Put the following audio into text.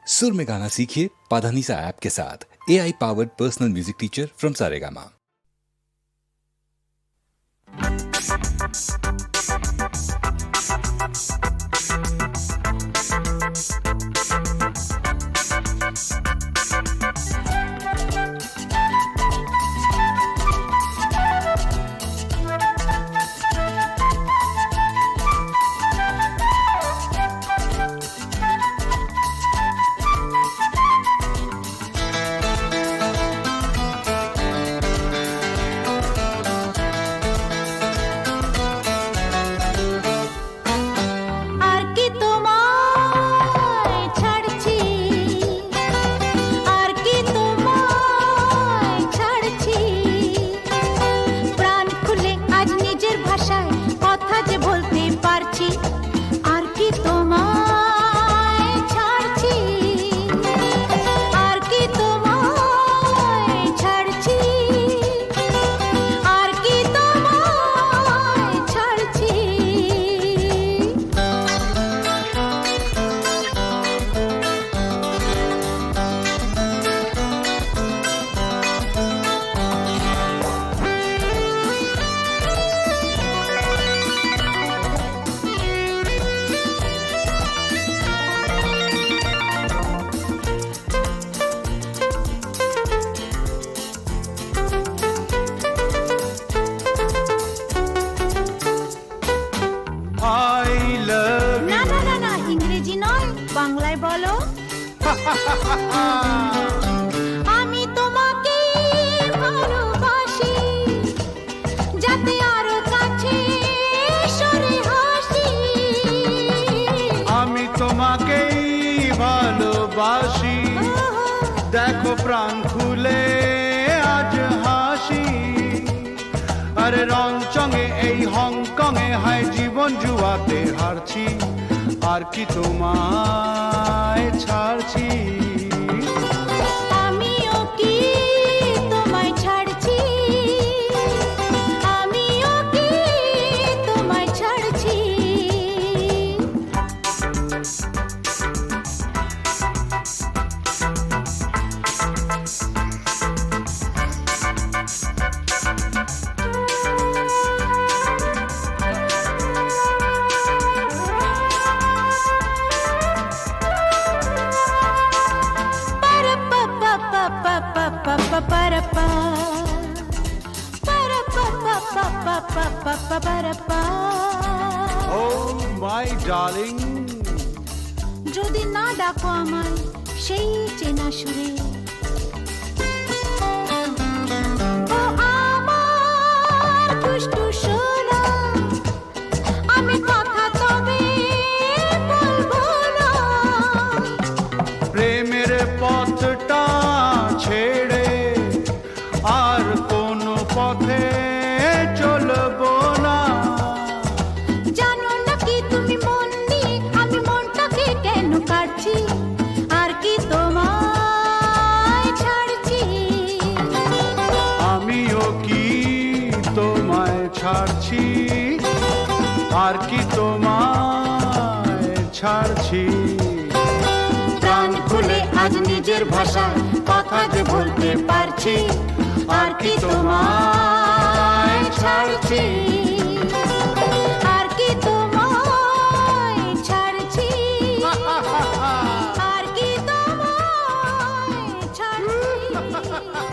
सुर में गाना सीखिए पाधानीसा ऐप के साथ। AI powered personal music teacher from Saregama. বাংলায় বলো। আমি তোমাকে ভালোবাসি, যাতে আরো কাছে সরে হাসি। আমি তোমাকেই ভালোবাসি, দেখো প্রাণ খুলে আজ হাসি। আরে রংচঙে এই হংকংয়ে হায় জীবন জুয়াতে হারছি, আর কি তোমায় ছাড়ছি। আমিও কি তোমায় ছাড়ছি, আমিও কি তোমায় ছাড়ছি। Oh my darling, যদি না ডাকো আমায় সেই চেনা সুরে, ও আমার দুষ্টু সোনা, আমি কথা তবে বলবো না। প্রেমের পথটা ছেড়ে আর কোনো পথে চলবো না। জানো নাকি তুমি মন দিয়ে আমি মনটাকে কেন কাটছি, আর কি তোমায় ছাড়ছি। আমিও কি তোমায় ছাড়ছি, আর কি তোমায় ছাড়ছি। প্রাণ খুলে আজ নিজের ভাষায় কথা যে বলতে পারছি, আর কি তোমায় ছাড়ছি, আর কি তোমায় ছাড়ছি, আর কি তোমায় ছাড়ছি।